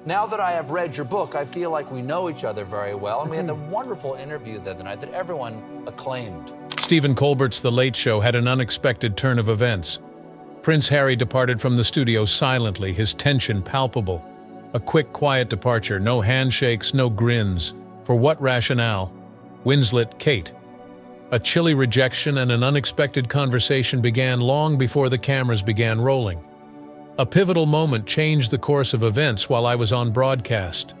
Now that I have read your book, I feel like we know each other very well, and we had a wonderful interview the other night that everyone acclaimed. Stephen Colbert's The Late Show had an unexpected turn of events. Prince Harry departed from the studio silently, his tension palpable. A quick, quiet departure, no handshakes, no grins. For what rationale? Winslet, Kate. A chilly rejection and an unexpected conversation began long before the cameras began rolling. A pivotal moment changed the course of events while I was on broadcast.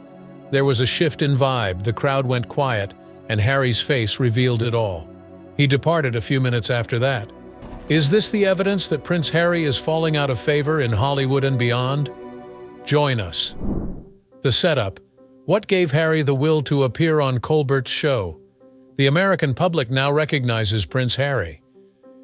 There was a shift in vibe, the crowd went quiet, and Harry's face revealed it all. He departed a few minutes after that. Is this the evidence that Prince Harry is falling out of favor in Hollywood and beyond? Join us. The setup. What gave Harry the will to appear on Colbert's show? The American public now recognizes Prince Harry.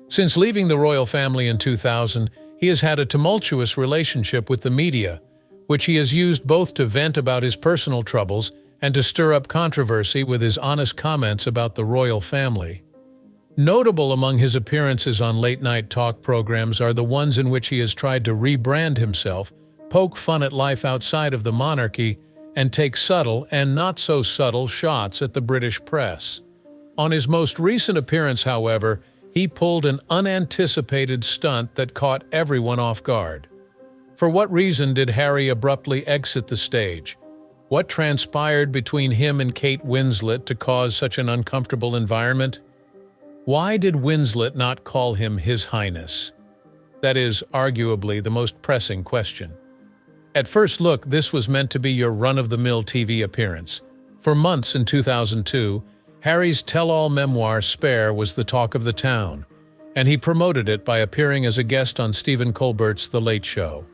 Since leaving the royal family in 2000, he has had a tumultuous relationship with the media, which he has used both to vent about his personal troubles and to stir up controversy with his honest comments about the royal family. Notable among his appearances on late-night talk programs are the ones in which he has tried to rebrand himself, poke fun at life outside of the monarchy, and take subtle and not-so-subtle shots at the British press. On his most recent appearance, however, he pulled an unanticipated stunt that caught everyone off guard. For what reason did Harry abruptly exit the stage? What transpired between him and Kate Winslet to cause such an uncomfortable environment? Why did Winslet not call him His Highness? That is arguably the most pressing question. At first look, this was meant to be your run-of-the-mill TV appearance. For months in 2002, Harry's tell-all memoir Spare was the talk of the town, and he promoted it by appearing as a guest on Stephen Colbert's The Late Show.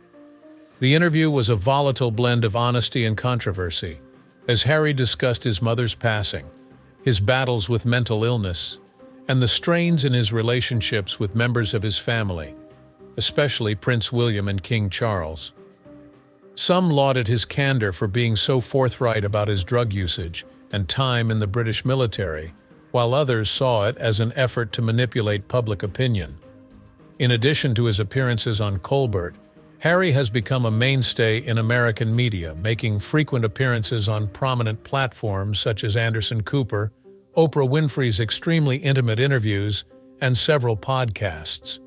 The interview was a volatile blend of honesty and controversy, as Harry discussed his mother's passing, his battles with mental illness, and the strains in his relationships with members of his family, especially Prince William and King Charles. Some lauded his candor for being so forthright about his drug usage and time in the British military, while others saw it as an effort to manipulate public opinion. In addition to his appearances on Colbert, Harry has become a mainstay in American media, making frequent appearances on prominent platforms such as Anderson Cooper, Oprah Winfrey's extremely intimate interviews, and several podcasts.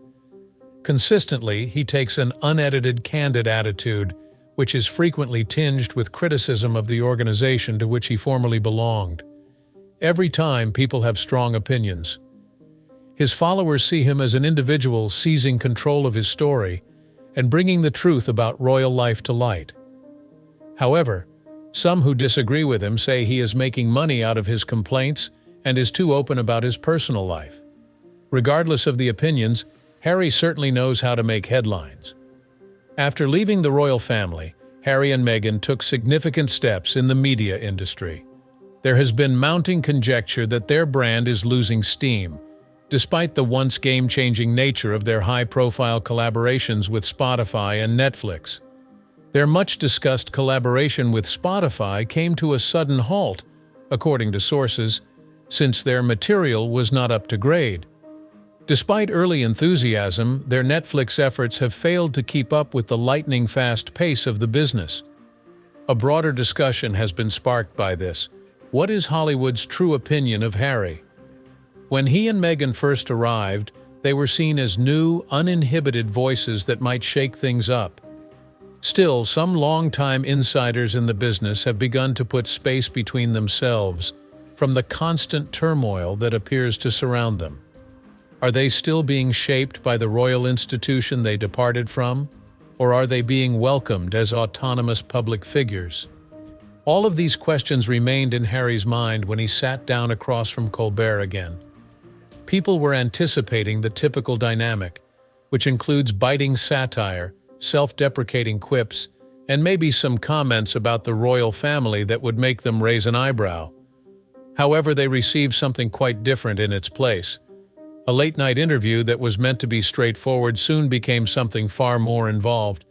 Consistently, he takes an unedited, candid attitude, which is frequently tinged with criticism of the organization to which he formerly belonged. Every time, people have strong opinions. His followers see him as an individual seizing control of his story and bringing the truth about royal life to light. However, some who disagree with him say he is making money out of his complaints and is too open about his personal life. Regardless of the opinions, Harry certainly knows how to make headlines. After leaving the royal family, Harry and Meghan took significant steps in the media industry. There has been mounting conjecture that their brand is losing steam, despite the once game-changing nature of their high-profile collaborations with Spotify and Netflix. Their much-discussed collaboration with Spotify came to a sudden halt, according to sources, since their material was not up to grade. Despite early enthusiasm, their Netflix efforts have failed to keep up with the lightning-fast pace of the business. A broader discussion has been sparked by this. What is Hollywood's true opinion of Harry? When he and Meghan first arrived, they were seen as new, uninhibited voices that might shake things up. Still, some longtime insiders in the business have begun to put space between themselves from the constant turmoil that appears to surround them. Are they still being shaped by the royal institution they departed from, or are they being welcomed as autonomous public figures? All of these questions remained in Harry's mind when he sat down across from Colbert again. People were anticipating the typical dynamic, which includes biting satire, self-deprecating quips, and maybe some comments about the royal family that would make them raise an eyebrow. However, they received something quite different in its place. A late-night interview that was meant to be straightforward soon became something far more involved,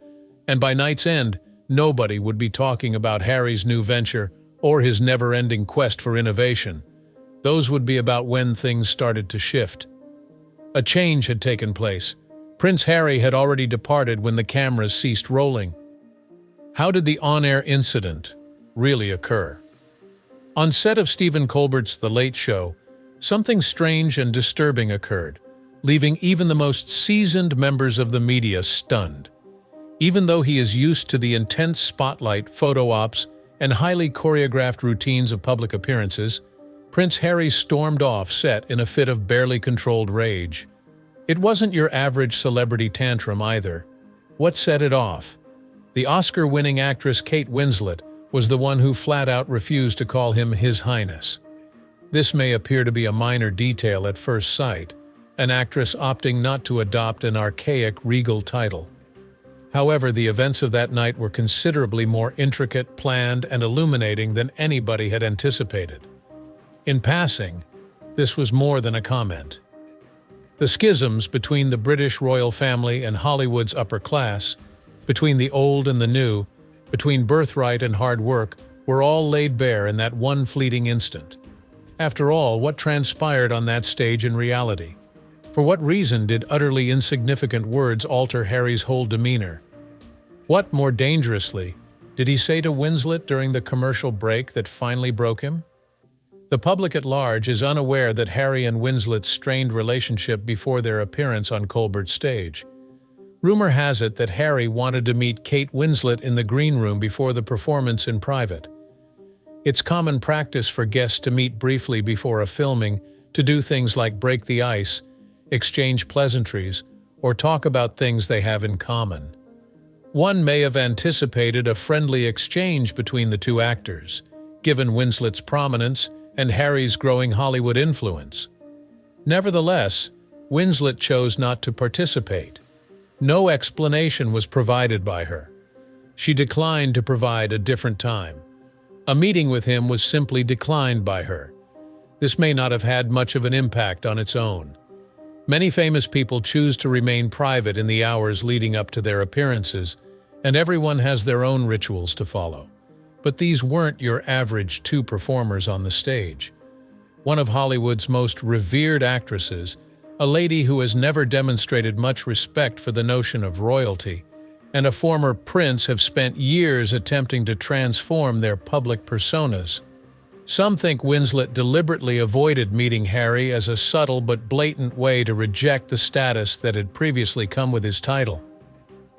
and by night's end, nobody would be talking about Harry's new venture or his never-ending quest for innovation. Those would be about when things started to shift. A change had taken place. Prince Harry had already departed when the cameras ceased rolling. How did the on-air incident really occur? On set of Stephen Colbert's The Late Show, something strange and disturbing occurred, leaving even the most seasoned members of the media stunned. Even though he is used to the intense spotlight, photo ops, and highly choreographed routines of public appearances, Prince Harry stormed off set in a fit of barely controlled rage. It wasn't your average celebrity tantrum either. What set it off? The Oscar-winning actress Kate Winslet was the one who flat-out refused to call him His Highness. This may appear to be a minor detail at first sight, an actress opting not to adopt an archaic regal title. However, the events of that night were considerably more intricate, planned, and illuminating than anybody had anticipated. In passing, this was more than a comment. The schisms between the British royal family and Hollywood's upper class, between the old and the new, between birthright and hard work, were all laid bare in that one fleeting instant. After all, what transpired on that stage in reality? For what reason did utterly insignificant words alter Harry's whole demeanor? What, more dangerously, did he say to Winslet during the commercial break that finally broke him? The public at large is unaware that Harry and Winslet's strained relationship before their appearance on Colbert's stage. Rumor has it that Harry wanted to meet Kate Winslet in the green room before the performance in private. It's common practice for guests to meet briefly before a filming, to do things like break the ice, exchange pleasantries, or talk about things they have in common. One may have anticipated a friendly exchange between the two actors, given Winslet's prominence and Harry's growing Hollywood influence. Nevertheless, Winslet chose not to participate. No explanation was provided by her. She declined to provide a different time. A meeting with him was simply declined by her. This may not have had much of an impact on its own. Many famous people choose to remain private in the hours leading up to their appearances, and everyone has their own rituals to follow. But these weren't your average two performers on the stage. One of Hollywood's most revered actresses, a lady who has never demonstrated much respect for the notion of royalty, and a former prince have spent years attempting to transform their public personas. Some think Winslet deliberately avoided meeting Harry as a subtle but blatant way to reject the status that had previously come with his title.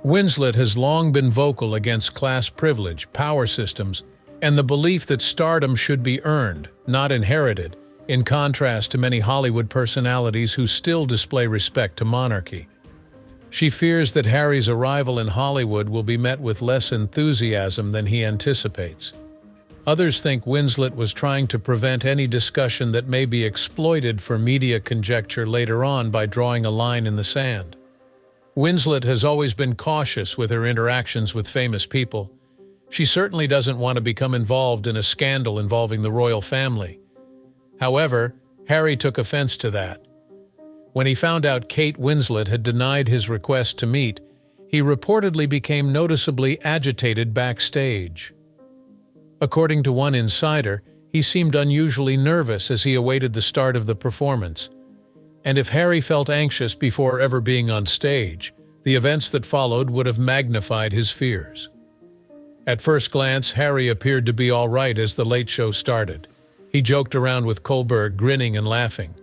Winslet has long been vocal against class privilege, power systems, and the belief that stardom should be earned, not inherited, in contrast to many Hollywood personalities who still display respect to monarchy. She fears that Harry's arrival in Hollywood will be met with less enthusiasm than he anticipates. Others think Winslet was trying to prevent any discussion that may be exploited for media conjecture later on by drawing a line in the sand. Winslet has always been cautious with her interactions with famous people. She certainly doesn't want to become involved in a scandal involving the royal family. However, Harry took offense to that. When he found out Kate Winslet had denied his request to meet, he reportedly became noticeably agitated backstage. According to one insider, he seemed unusually nervous as he awaited the start of the performance. And if Harry felt anxious before ever being on stage, the events that followed would have magnified his fears. At first glance, Harry appeared to be all right as the Late Show started. He joked around with Colbert, grinning and laughing.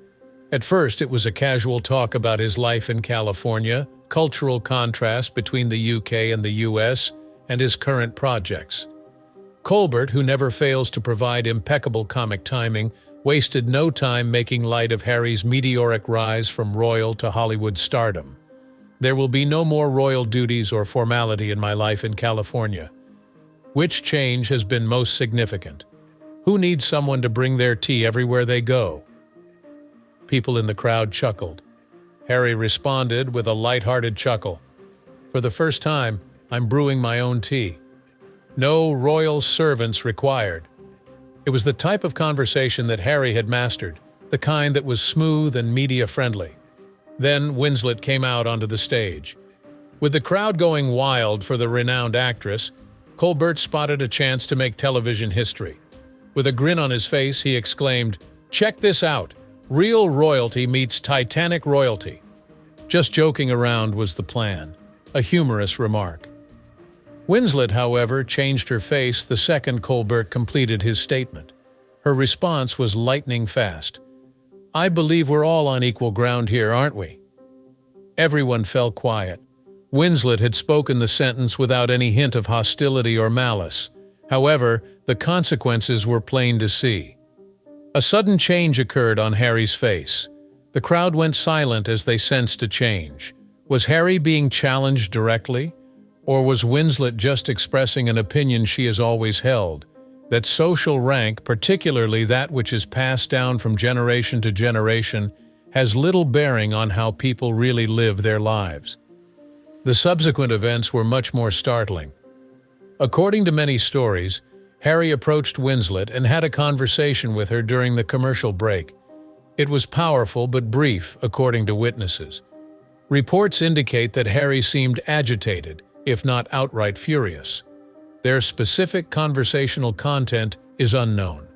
At first, it was a casual talk about his life in California, cultural contrast between the UK and the US, and his current projects. Colbert, who never fails to provide impeccable comic timing, wasted no time making light of Harry's meteoric rise from royal to Hollywood stardom. There will be no more royal duties or formality in my life in California. Which change has been most significant? Who needs someone to bring their tea everywhere they go? People in the crowd chuckled. Harry responded with a light-hearted chuckle. For the first time, I'm brewing my own tea. No royal servants required. It was the type of conversation that Harry had mastered, the kind that was smooth and media-friendly. Then Winslet came out onto the stage. With the crowd going wild for the renowned actress, Colbert spotted a chance to make television history. With a grin on his face, he exclaimed, "Check this out! Real royalty meets Titanic royalty." Just joking around was the plan, a humorous remark. Winslet, however, changed her face the second Colbert completed his statement. Her response was lightning fast. "I believe we're all on equal ground here, aren't we?" Everyone fell quiet. Winslet had spoken the sentence without any hint of hostility or malice. However, the consequences were plain to see. A sudden change occurred on Harry's face. The crowd went silent as they sensed a change. Was Harry being challenged directly? Or was Winslet just expressing an opinion she has always held, that social rank, particularly that which is passed down from generation to generation, has little bearing on how people really live their lives? The subsequent events were much more startling. According to many stories, Harry approached Winslet and had a conversation with her during the commercial break. It was powerful but brief, according to witnesses. Reports indicate that Harry seemed agitated, if not outright furious. Their specific conversational content is unknown.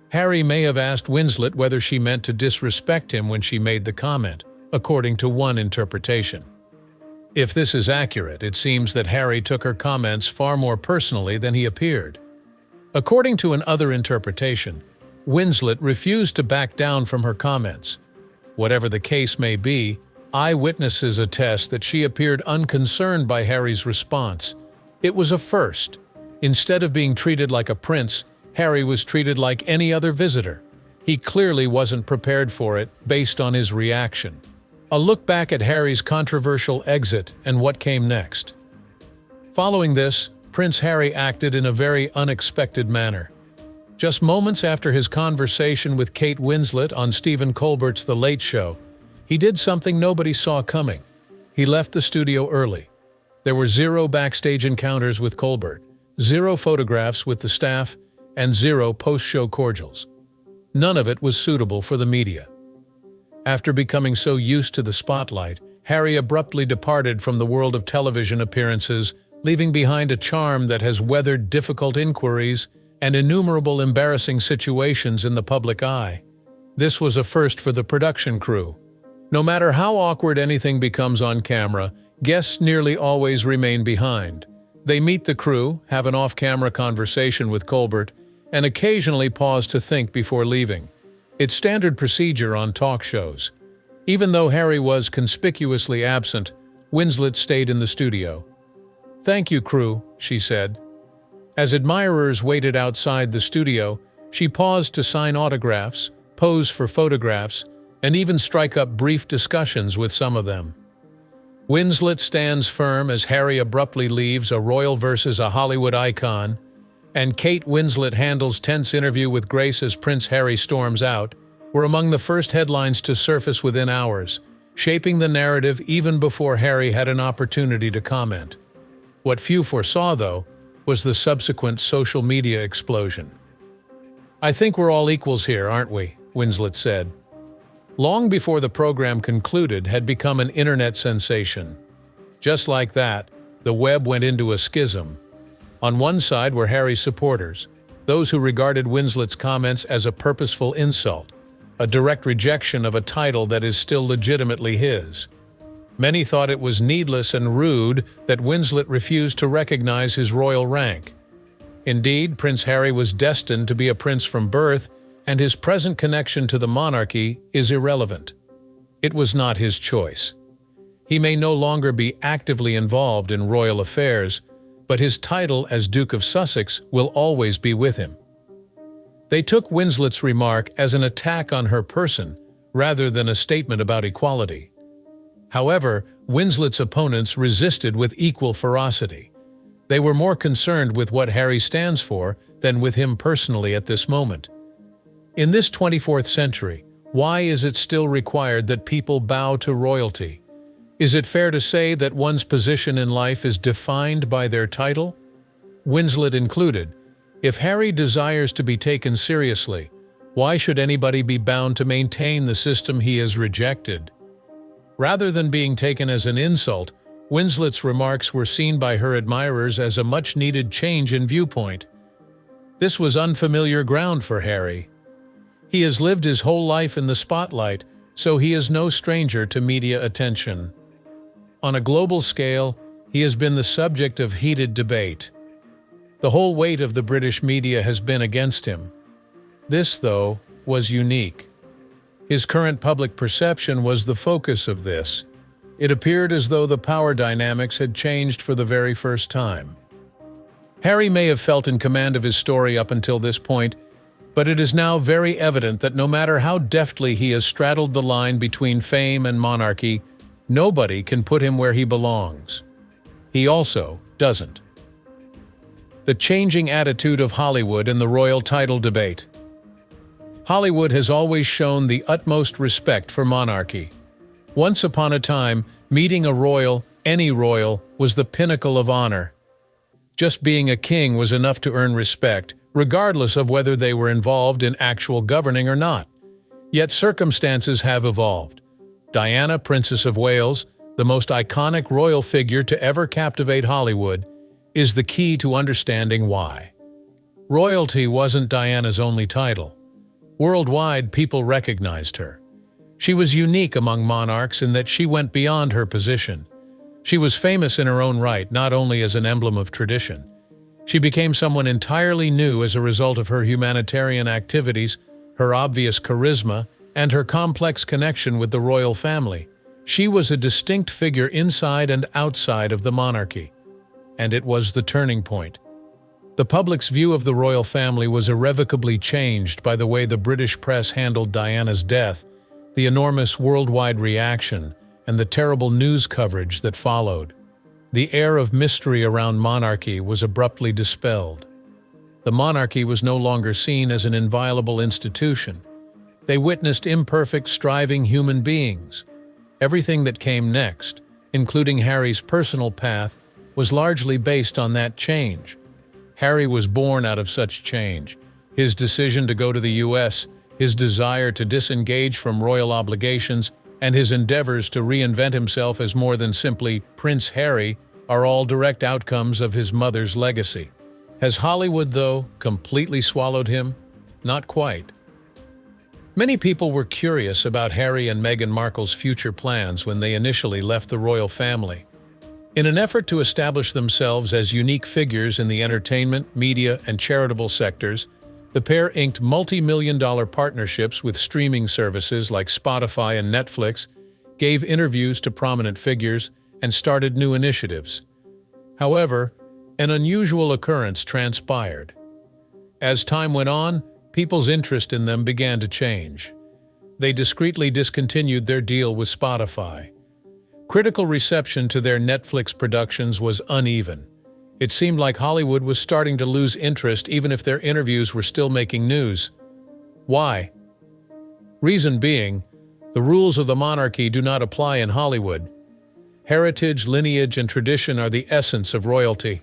Harry may have asked Winslet whether she meant to disrespect him when she made the comment, according to one interpretation. If this is accurate, it seems that Harry took her comments far more personally than he appeared. According to another interpretation, Winslet refused to back down from her comments. Whatever the case may be, eyewitnesses attest that she appeared unconcerned by Harry's response. It was a first. Instead of being treated like a prince, Harry was treated like any other visitor. He clearly wasn't prepared for it based on his reaction. A look back at Harry's controversial exit and what came next. Following this, Prince Harry acted in a very unexpected manner. Just moments after his conversation with Kate Winslet on Stephen Colbert's The Late Show, he did something nobody saw coming. He left the studio early. There were 0 backstage encounters with Colbert, 0 photographs with the staff, and 0 post-show cordials. None of it was suitable for the media. After becoming so used to the spotlight, Harry abruptly departed from the world of television appearances, leaving behind a charm that has weathered difficult inquiries and innumerable embarrassing situations in the public eye. This was a first for the production crew. No matter how awkward anything becomes on camera, guests nearly always remain behind. They meet the crew, have an off-camera conversation with Colbert, and occasionally pause to think before leaving. It's standard procedure on talk shows. Even though Harry was conspicuously absent, Winslet stayed in the studio. "Thank you, crew," she said. As admirers waited outside the studio, she paused to sign autographs, pose for photographs, and even strike up brief discussions with some of them. Winslet stands firm as Harry abruptly leaves, a royal versus a Hollywood icon, and Kate Winslet handles tense interview with grace as Prince Harry storms out, were among the first headlines to surface within hours, shaping the narrative even before Harry had an opportunity to comment. What few foresaw, though, was the subsequent social media explosion. "I think we're all equals here, aren't we?" Winslet said. Long before the program concluded, had become an internet sensation. Just like that, the web went into a schism. On one side were Harry's supporters, those who regarded Winslet's comments as a purposeful insult, a direct rejection of a title that is still legitimately his. Many thought it was needless and rude that Winslet refused to recognize his royal rank. Indeed, Prince Harry was destined to be a prince from birth, and his present connection to the monarchy is irrelevant. It was not his choice. He may no longer be actively involved in royal affairs, but his title as Duke of Sussex will always be with him. They took Winslet's remark as an attack on her person, rather than a statement about equality. However, Winslet's opponents resisted with equal ferocity. They were more concerned with what Harry stands for than with him personally at this moment. In this 24th century, why is it still required that people bow to royalty? Is it fair to say that one's position in life is defined by their title? Winslet included. If Harry desires to be taken seriously, why should anybody be bound to maintain the system he has rejected? Rather than being taken as an insult, Winslet's remarks were seen by her admirers as a much-needed change in viewpoint. This was unfamiliar ground for Harry. He has lived his whole life in the spotlight, so he is no stranger to media attention. On a global scale, he has been the subject of heated debate. The whole weight of the British media has been against him. This, though, was unique. His current public perception was the focus of this. It appeared as though the power dynamics had changed for the very first time. Harry may have felt in command of his story up until this point, but it is now very evident that no matter how deftly he has straddled the line between fame and monarchy, nobody can put him where he belongs. He also doesn't. The changing attitude of Hollywood in the royal title debate. Hollywood has always shown the utmost respect for monarchy. Once upon a time, meeting a royal, any royal, was the pinnacle of honor. Just being a king was enough to earn respect, regardless of whether they were involved in actual governing or not. Yet circumstances have evolved. Diana, Princess of Wales, the most iconic royal figure to ever captivate Hollywood, is the key to understanding why. Royalty wasn't Diana's only title. Worldwide, people recognized her. She was unique among monarchs in that she went beyond her position. She was famous in her own right, not only as an emblem of tradition. She became someone entirely new as a result of her humanitarian activities, her obvious charisma, and her complex connection with the royal family. She was a distinct figure inside and outside of the monarchy. And it was the turning point. The public's view of the royal family was irrevocably changed by the way the British press handled Diana's death, the enormous worldwide reaction, and the terrible news coverage that followed. The air of mystery around monarchy was abruptly dispelled. The monarchy was no longer seen as an inviolable institution. They witnessed imperfect, striving human beings. Everything that came next, including Harry's personal path, was largely based on that change. Harry was born out of such change. His decision to go to the U.S., his desire to disengage from royal obligations, and his endeavors to reinvent himself as more than simply Prince Harry are all direct outcomes of his mother's legacy. Has Hollywood, though, completely swallowed him? Not quite. Many people were curious about Harry and Meghan Markle's future plans when they initially left the royal family. In an effort to establish themselves as unique figures in the entertainment, media, and charitable sectors, the pair inked multi-million-dollar partnerships with streaming services like Spotify and Netflix, gave interviews to prominent figures, and started new initiatives. However, an unusual occurrence transpired. As time went on, people's interest in them began to change. They discreetly discontinued their deal with Spotify. Critical reception to their Netflix productions was uneven. It seemed like Hollywood was starting to lose interest even if their interviews were still making news. Why? Reason being, the rules of the monarchy do not apply in Hollywood. Heritage, lineage, and tradition are the essence of royalty.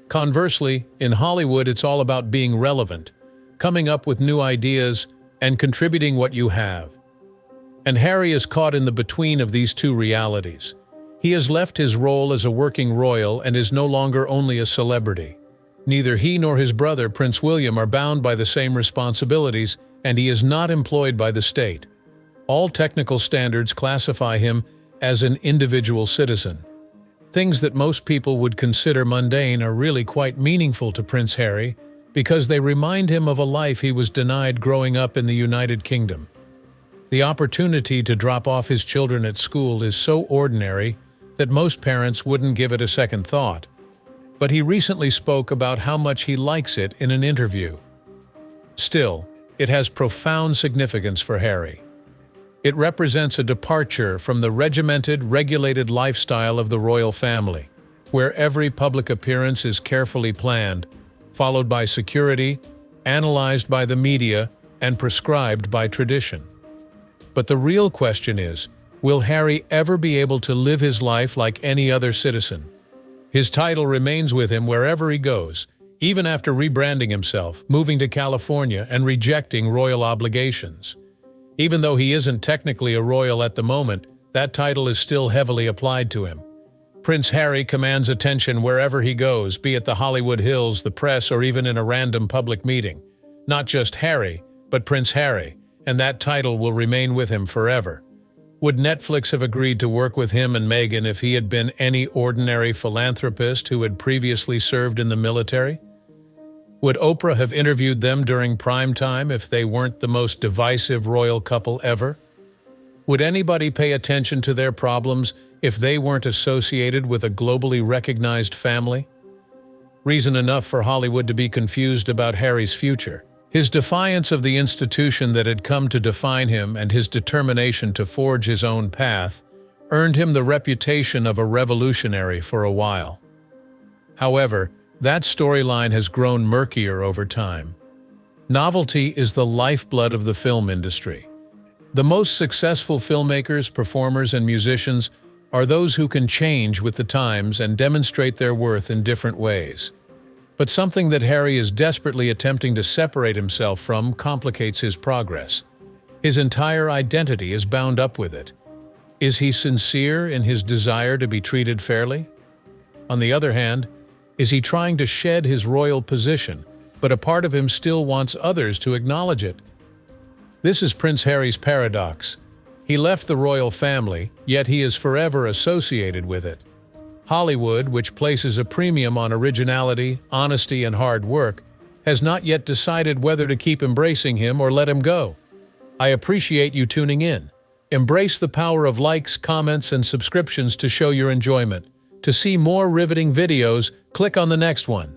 Conversely, in Hollywood it's all about being relevant, coming up with new ideas, and contributing what you have. And Harry is caught in the between of these two realities. He has left his role as a working royal and is no longer only a celebrity. Neither he nor his brother, Prince William, are bound by the same responsibilities, and he is not employed by the state. All technical standards classify him as an individual citizen. Things that most people would consider mundane are really quite meaningful to Prince Harry because they remind him of a life he was denied growing up in the United Kingdom. The opportunity to drop off his children at school is so ordinary that most parents wouldn't give it a second thought. But he recently spoke about how much he likes it in an interview. Still, it has profound significance for Harry. It represents a departure from the regimented, regulated lifestyle of the royal family, where every public appearance is carefully planned, followed by security, analyzed by the media, and prescribed by tradition. But the real question is, will Harry ever be able to live his life like any other citizen? His title remains with him wherever he goes, even after rebranding himself, moving to California, and rejecting royal obligations. Even though he isn't technically a royal at the moment, that title is still heavily applied to him. Prince Harry commands attention wherever he goes, be it the Hollywood Hills, the press, or even in a random public meeting. Not just Harry, but Prince Harry, and that title will remain with him forever. Would Netflix have agreed to work with him and Meghan if he had been any ordinary philanthropist who had previously served in the military? Would Oprah have interviewed them during prime time if they weren't the most divisive royal couple ever? Would anybody pay attention to their problems if they weren't associated with a globally recognized family? Reason enough for Hollywood to be confused about Harry's future. His defiance of the institution that had come to define him and his determination to forge his own path earned him the reputation of a revolutionary for a while. However, that storyline has grown murkier over time. Novelty is the lifeblood of the film industry. The most successful filmmakers, performers, and musicians are those who can change with the times and demonstrate their worth in different ways. But something that Harry is desperately attempting to separate himself from complicates his progress. His entire identity is bound up with it. Is he sincere in his desire to be treated fairly? On the other hand, is he trying to shed his royal position, but a part of him still wants others to acknowledge it? This is Prince Harry's paradox. He left the royal family, yet he is forever associated with it. Hollywood, which places a premium on originality, honesty, and hard work, has not yet decided whether to keep embracing him or let him go. I appreciate you tuning in. Embrace the power of likes, comments, and subscriptions to show your enjoyment. To see more riveting videos, click on the next one.